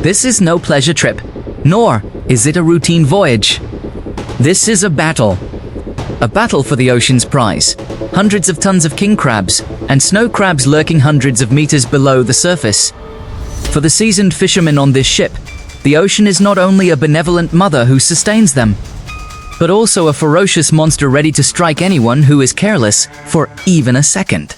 This is no pleasure trip, nor is it a routine voyage. This is a battle. A battle for the ocean's prize. Hundreds of tons of king crabs and snow crabs lurking hundreds of meters below the surface. For the seasoned fishermen on this ship, the ocean is not only a benevolent mother who sustains them, but also a ferocious monster ready to strike anyone who is careless for even a second.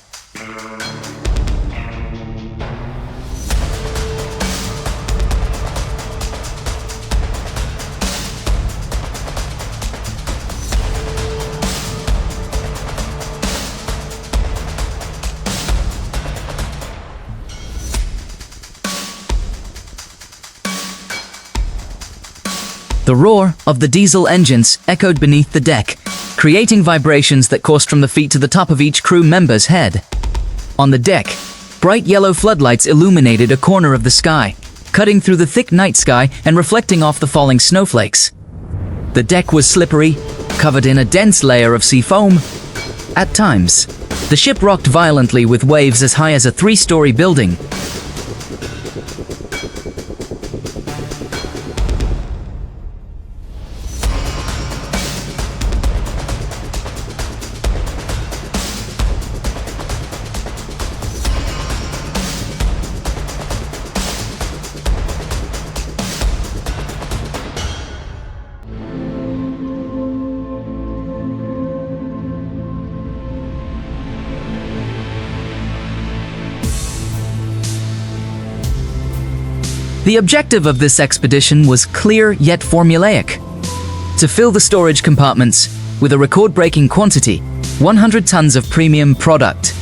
The roar of the diesel engines echoed beneath the deck, creating vibrations that coursed from the feet to the top of each crew member's head. On the deck, bright yellow floodlights illuminated a corner of the sky, cutting through the thick night sky and reflecting off the falling snowflakes. The deck was slippery, covered in a dense layer of sea foam. At times, the ship rocked violently with waves as high as a 3-story building. The objective of this expedition was clear yet formulaic: to fill the storage compartments with a record-breaking quantity, 100 tons of premium product.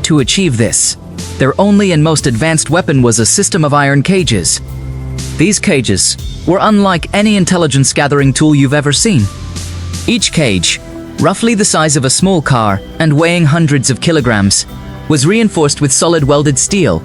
To achieve this, their only and most advanced weapon was a system of iron cages. These cages were unlike any intelligence-gathering tool you've ever seen. Each cage, roughly the size of a small car and weighing hundreds of kilograms, was reinforced with solid welded steel.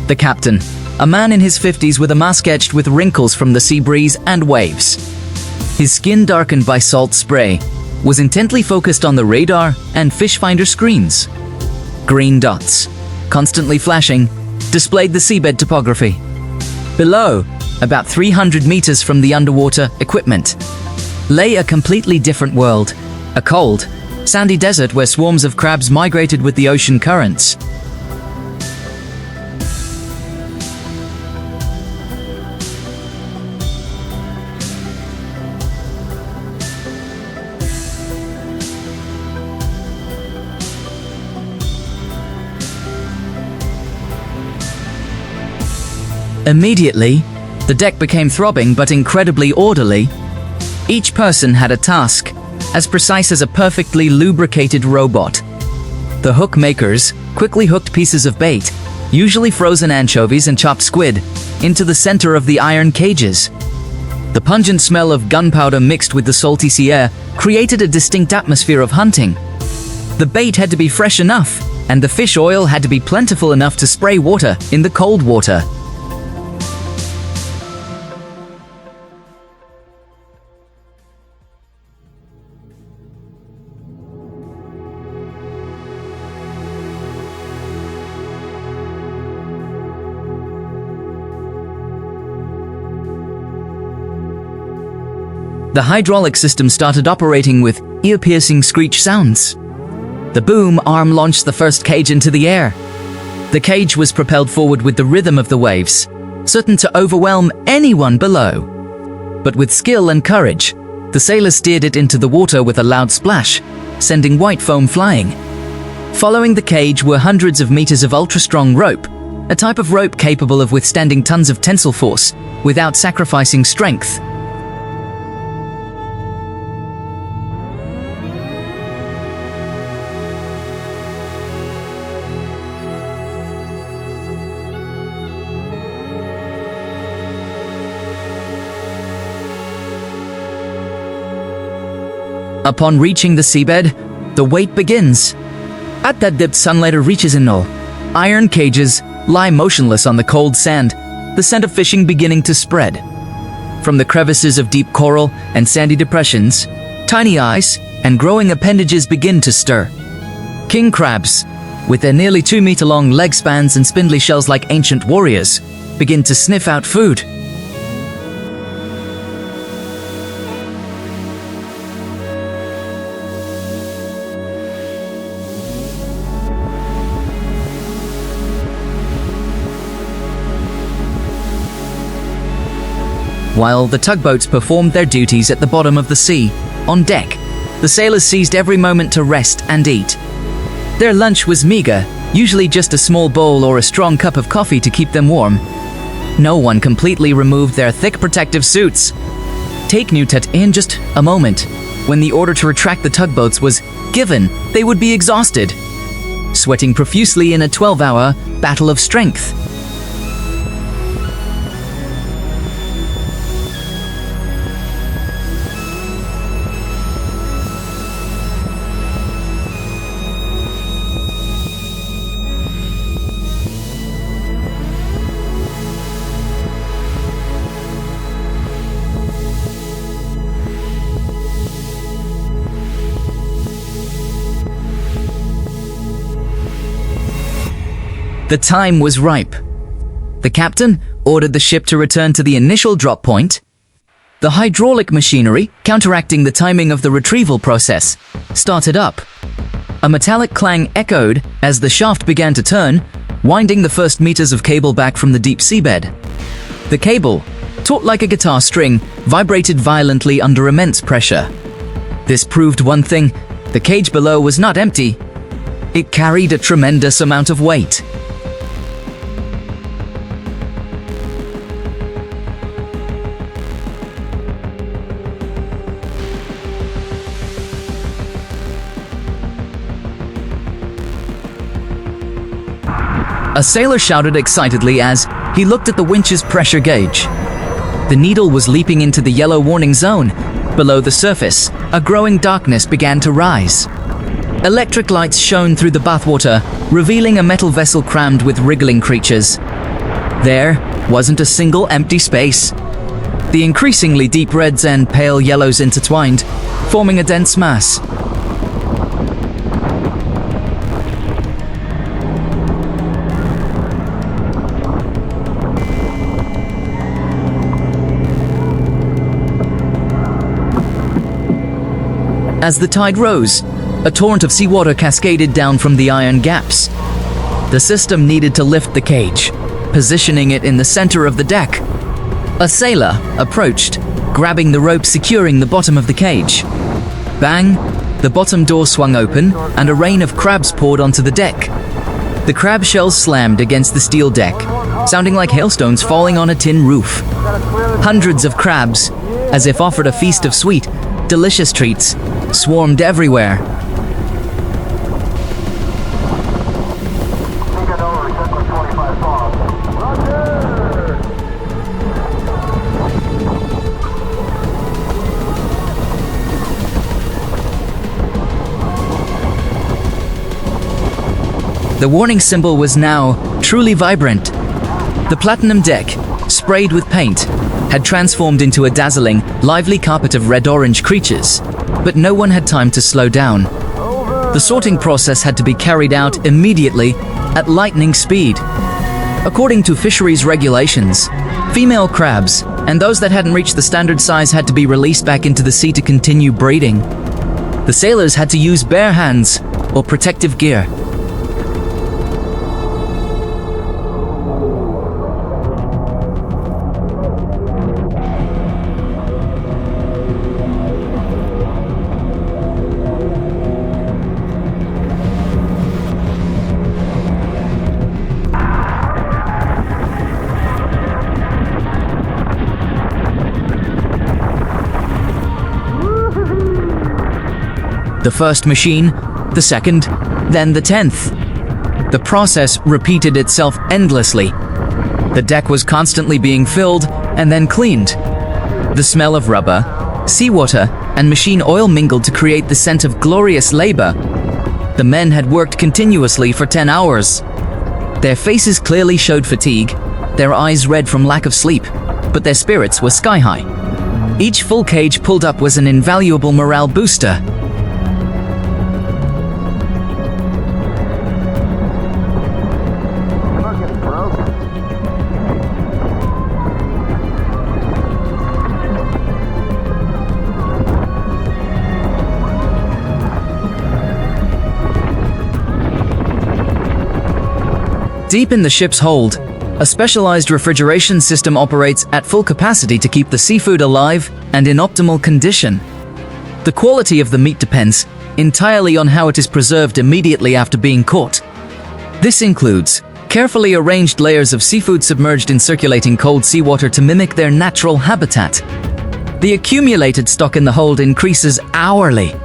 The captain, a man in his 50s with a mask etched with wrinkles from the sea breeze and waves. His skin darkened by salt spray, was intently focused on the radar and fish finder screens. Green dots, constantly flashing, displayed the seabed topography. Below, about 300 meters from the underwater equipment, lay a completely different world, a cold, sandy desert where swarms of crabs migrated with the ocean currents. Immediately, the deck became throbbing but incredibly orderly. Each person had a task, as precise as a perfectly lubricated robot. The hook makers quickly hooked pieces of bait, usually frozen anchovies and chopped squid, into the center of the iron cages. The pungent smell of gunpowder mixed with the salty sea air created a distinct atmosphere of hunting. The bait had to be fresh enough, and the fish oil had to be plentiful enough to spray water in the cold water. The hydraulic system started operating with ear-piercing screech sounds. The boom arm launched the first cage into the air. The cage was propelled forward with the rhythm of the waves, certain to overwhelm anyone below. But with skill and courage, the sailors steered it into the water with a loud splash, sending white foam flying. Following the cage were hundreds of meters of ultra-strong rope, a type of rope capable of withstanding tons of tensile force without sacrificing strength. Upon reaching the seabed, the wait begins. At that depth, sunlight reaches a knoll. Iron cages lie motionless on the cold sand, the scent of fishing beginning to spread. From the crevices of deep coral and sandy depressions, tiny eyes and growing appendages begin to stir. King crabs, with their nearly 2-meter-long leg spans and spindly shells like ancient warriors, begin to sniff out food. While the tugboats performed their duties at the bottom of the sea, on deck, the sailors seized every moment to rest and eat. Their lunch was meager, usually just a small bowl or a strong cup of coffee to keep them warm. No one completely removed their thick protective suits. Take note in just a moment. When the order to retract the tugboats was given, they would be exhausted, sweating profusely in a 12-hour battle of strength. The time was ripe. The captain ordered the ship to return to the initial drop point. The hydraulic machinery, counteracting the timing of the retrieval process, started up. A metallic clang echoed as the shaft began to turn, winding the first meters of cable back from the deep seabed. The cable, taut like a guitar string, vibrated violently under immense pressure. This proved one thing: the cage below was not empty. It carried a tremendous amount of weight. A sailor shouted excitedly as he looked at the winch's pressure gauge. The needle was leaping into the yellow warning zone. Below the surface, a growing darkness began to rise. Electric lights shone through the bathwater, revealing a metal vessel crammed with wriggling creatures. There wasn't a single empty space. The increasingly deep reds and pale yellows intertwined, forming a dense mass. As the tide rose, a torrent of seawater cascaded down from the iron gaps. The system needed to lift the cage, positioning it in the center of the deck. A sailor approached, grabbing the rope securing the bottom of the cage. Bang! The bottom door swung open, and a rain of crabs poured onto the deck. The crab shells slammed against the steel deck, sounding like hailstones falling on a tin roof. Hundreds of crabs, as if offered a feast of sweet, delicious treats, swarmed everywhere. The warning symbol was now truly vibrant. The platinum deck, sprayed with paint, had transformed into a dazzling, lively carpet of red-orange creatures, but no one had time to slow down. The sorting process had to be carried out immediately at lightning speed. According to fisheries regulations, female crabs and those that hadn't reached the standard size had to be released back into the sea to continue breeding. The sailors had to use bare hands or protective gear. The first machine, the second, then the 10th. The process repeated itself endlessly. The deck was constantly being filled and then cleaned. The smell of rubber, seawater, and machine oil mingled to create the scent of glorious labor. The men had worked continuously for 10 hours. Their faces clearly showed fatigue, their eyes red from lack of sleep, but their spirits were sky-high. Each full cage pulled up was an invaluable morale booster. Deep in the ship's hold, a specialized refrigeration system operates at full capacity to keep the seafood alive and in optimal condition. The quality of the meat depends entirely on how it is preserved immediately after being caught. This includes carefully arranged layers of seafood submerged in circulating cold seawater to mimic their natural habitat. The accumulated stock in the hold increases hourly.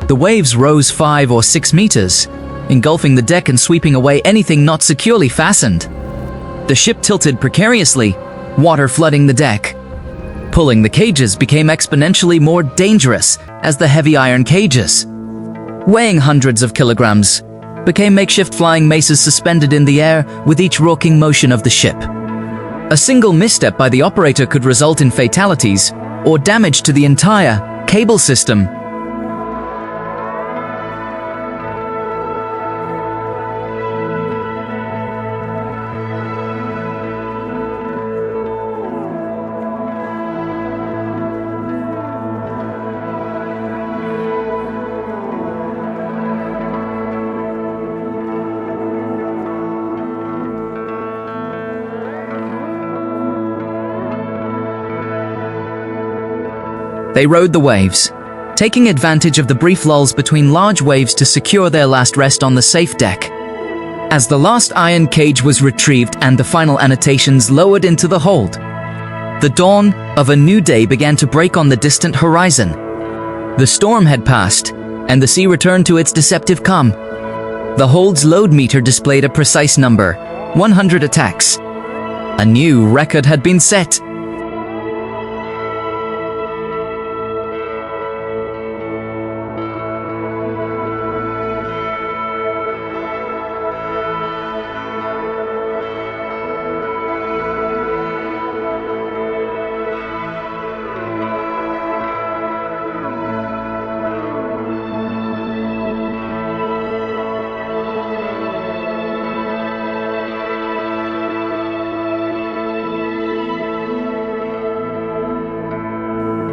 The waves rose 5 or 6 meters, engulfing the deck and sweeping away anything not securely fastened. The ship tilted precariously, water flooding the deck. Pulling the cages became exponentially more dangerous as the heavy iron cages, weighing hundreds of kilograms, became makeshift flying maces suspended in the air with each rocking motion of the ship. A single misstep by the operator could result in fatalities or damage to the entire cable system. They rode the waves, taking advantage of the brief lulls between large waves to secure their last rest on the safe deck. As the last iron cage was retrieved and the final annotations lowered into the hold, the dawn of a new day began to break on the distant horizon. The storm had passed, and the sea returned to its deceptive calm. The hold's load meter displayed a precise number, 100 attacks. A new record had been set.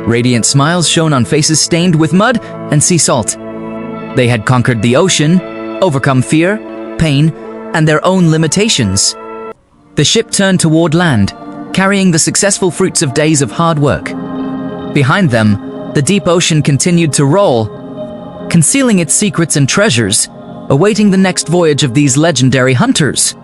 Radiant smiles shone on faces stained with mud and sea salt. They had conquered the ocean, overcome fear, pain, and their own limitations. The ship turned toward land, carrying the successful fruits of days of hard work. Behind them, the deep ocean continued to roll, concealing its secrets and treasures, awaiting the next voyage of these legendary hunters.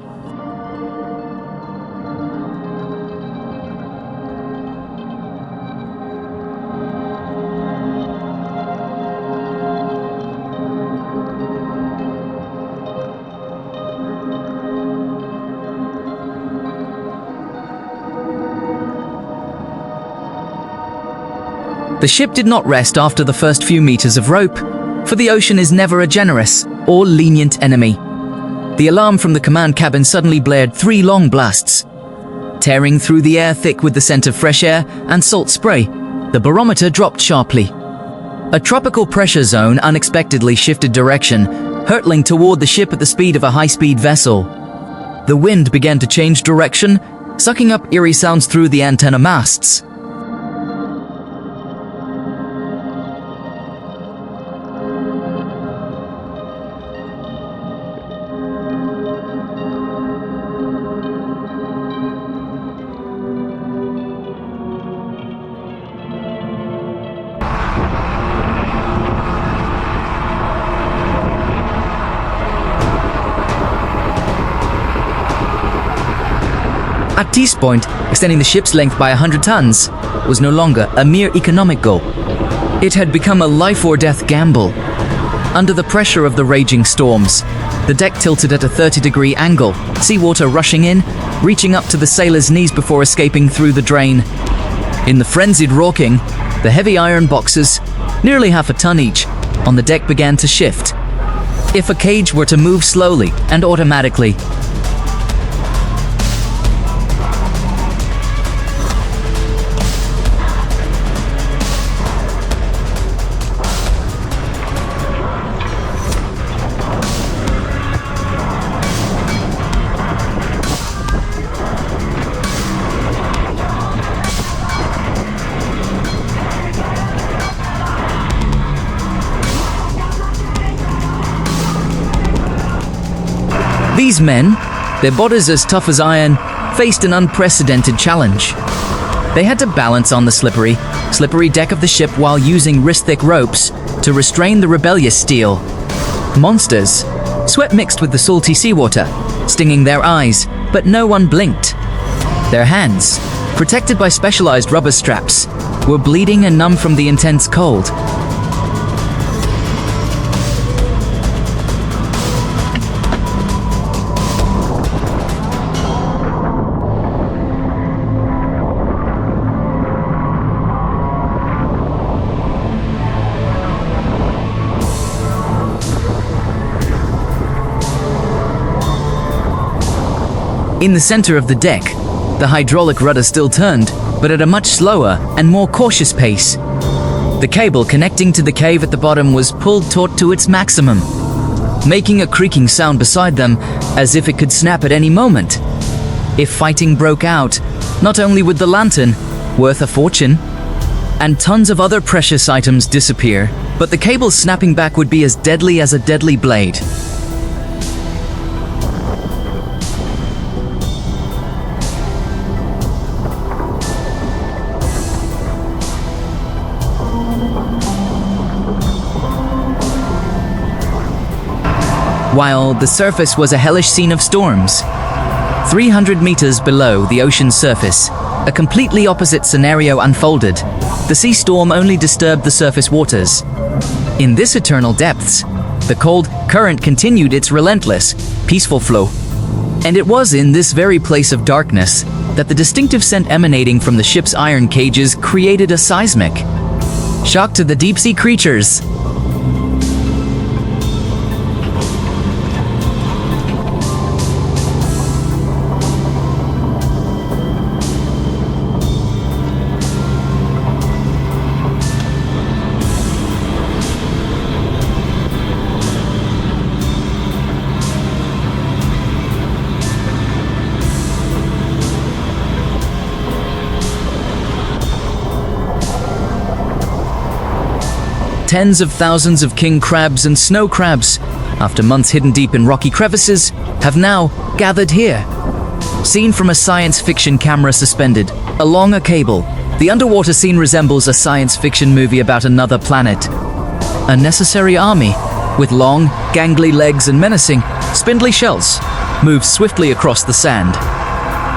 The ship did not rest after the first few meters of rope, for the ocean is never a generous or lenient enemy. The alarm from the command cabin suddenly blared 3 long blasts. Tearing through the air thick with the scent of fresh air and salt spray, the barometer dropped sharply. A tropical pressure zone unexpectedly shifted direction, hurtling toward the ship at the speed of a high-speed vessel. The wind began to change direction, sucking up eerie sounds through the antenna masts. At this point, extending the ship's length by 100 tons was no longer a mere economic goal. It had become a life-or-death gamble. Under the pressure of the raging storms, the deck tilted at a 30-degree angle, seawater rushing in, reaching up to the sailors' knees before escaping through the drain. In the frenzied rocking, the heavy iron boxes, nearly half a ton each, on the deck began to shift. If a cage were to move slowly and automatically, these men, their bodies as tough as iron, faced an unprecedented challenge. They had to balance on the slippery deck of the ship while using wrist-thick ropes to restrain the rebellious steel. Monsters, sweat mixed with the salty seawater, stinging their eyes, but no one blinked. Their hands, protected by specialized rubber straps, were bleeding and numb from the intense cold. In the center of the deck, the hydraulic rudder still turned, but at a much slower and more cautious pace. The cable connecting to the cave at the bottom was pulled taut to its maximum, making a creaking sound beside them as if it could snap at any moment. If fighting broke out, not only would the lantern, worth a fortune, and tons of other precious items disappear, but the cable snapping back would be as deadly as a deadly blade. While the surface was a hellish scene of storms, 300 meters below the ocean's surface, a completely opposite scenario unfolded. The sea storm only disturbed the surface waters. In this eternal depths, the cold current continued its relentless, peaceful flow. And it was in this very place of darkness that the distinctive scent emanating from the ship's iron cages created a seismic shock to the deep-sea creatures. Tens of thousands of king crabs and snow crabs, after months hidden deep in rocky crevices, have now gathered here. Seen from a science fiction camera suspended along a cable, the underwater scene resembles a science fiction movie about another planet. A necessary army, with long, gangly legs and menacing, spindly shells, moves swiftly across the sand.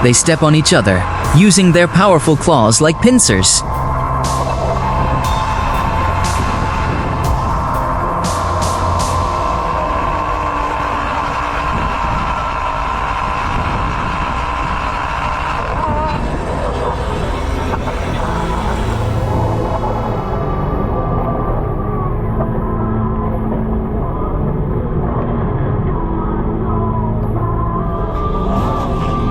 They step on each other, using their powerful claws like pincers.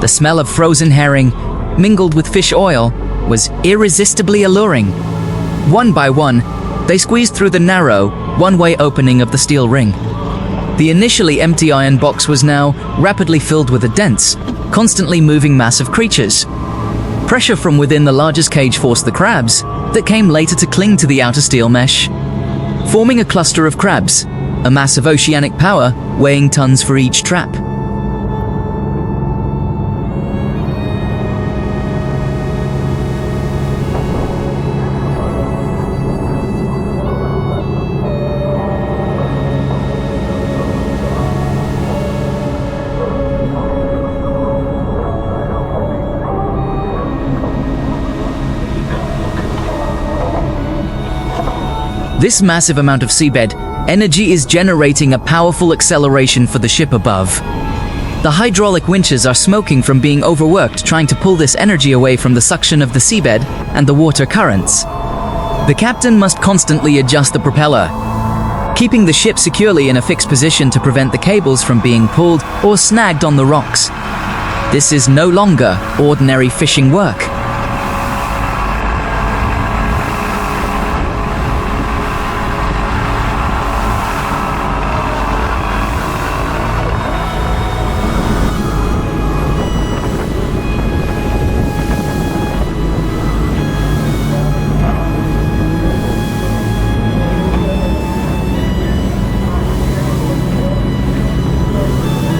The smell of frozen herring, mingled with fish oil, was irresistibly alluring. One by one, they squeezed through the narrow, one-way opening of the steel ring. The initially empty iron box was now rapidly filled with a dense, constantly moving mass of creatures. Pressure from within the largest cage forced the crabs, that came later to cling to the outer steel mesh, forming a cluster of crabs, a mass of oceanic power weighing tons for each trap. This massive amount of seabed energy is generating a powerful acceleration for the ship above. The hydraulic winches are smoking from being overworked trying to pull this energy away from the suction of the seabed and the water currents. The captain must constantly adjust the propeller, keeping the ship securely in a fixed position to prevent the cables from being pulled or snagged on the rocks. This is no longer ordinary fishing work.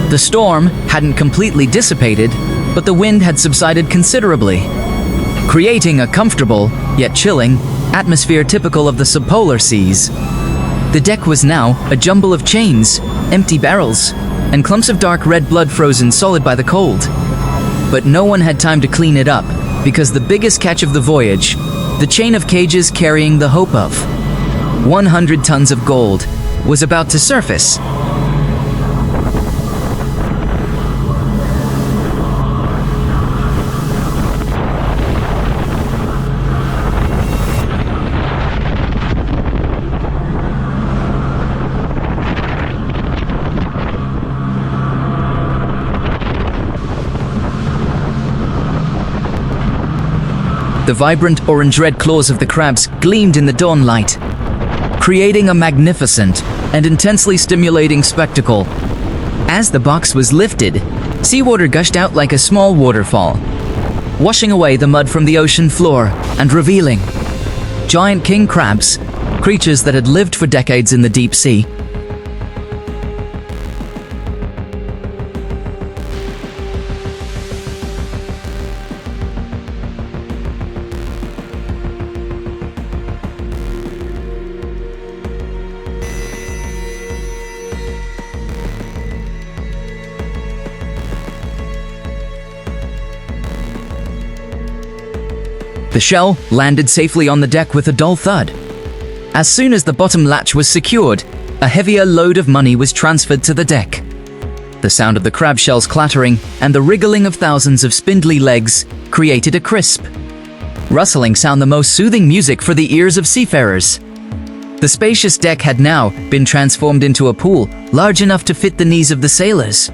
The storm hadn't completely dissipated, but the wind had subsided considerably, creating a comfortable, yet chilling, atmosphere typical of the subpolar seas. The deck was now a jumble of chains, empty barrels, and clumps of dark red blood frozen solid by the cold. But no one had time to clean it up, because the biggest catch of the voyage, the chain of cages carrying the hope of 100 tons of gold, was about to surface. The vibrant orange-red claws of the crabs gleamed in the dawn light, creating a magnificent and intensely stimulating spectacle. As the box was lifted, seawater gushed out like a small waterfall, washing away the mud from the ocean floor and revealing giant king crabs, creatures that had lived for decades in the deep sea. The shell landed safely on the deck with a dull thud. As soon as the bottom latch was secured, a heavier load of money was transferred to the deck. The sound of the crab shells clattering and the wriggling of thousands of spindly legs created a crisp, rustling sound, the most soothing music for the ears of seafarers. The spacious deck had now been transformed into a pool large enough to fit the knees of the sailors.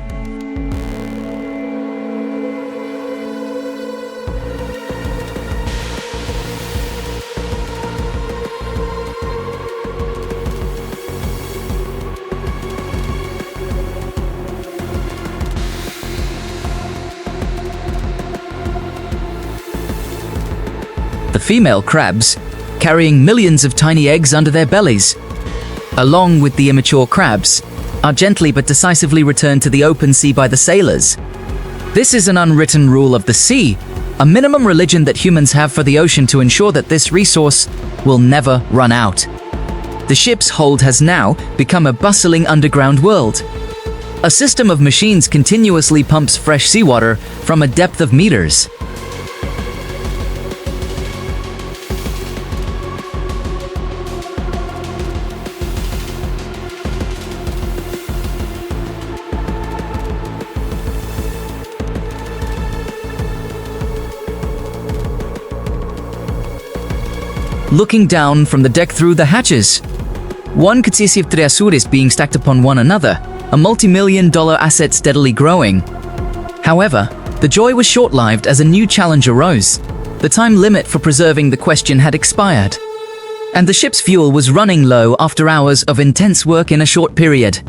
The female crabs, carrying millions of tiny eggs under their bellies, along with the immature crabs, are gently but decisively returned to the open sea by the sailors. This is an unwritten rule of the sea, a minimum religion that humans have for the ocean to ensure that this resource will never run out. The ship's hold has now become a bustling underground world. A system of machines continuously pumps fresh seawater from a depth of meters. Looking down from the deck through the hatches, one could see Triasuris being stacked upon one another, a multi-million-dollar asset steadily growing. However, the joy was short-lived as a new challenge arose. The time limit for preserving the question had expired, and the ship's fuel was running low after hours of intense work in a short period.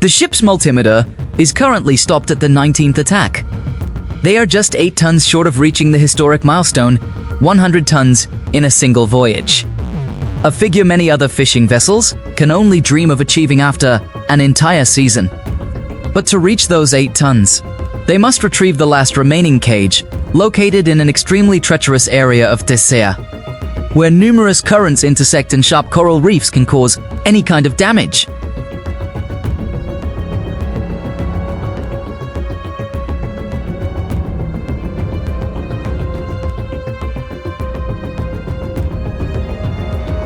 The ship's multimeter is currently stopped at the 19th attack. They are just 8 tons short of reaching the historic milestone, 100 tons in a single voyage. A figure many other fishing vessels can only dream of achieving after an entire season. But to reach those 8 tons, They must retrieve the last remaining cage, located in an extremely treacherous area of Tesea, where numerous currents intersect and sharp coral reefs can cause any kind of damage.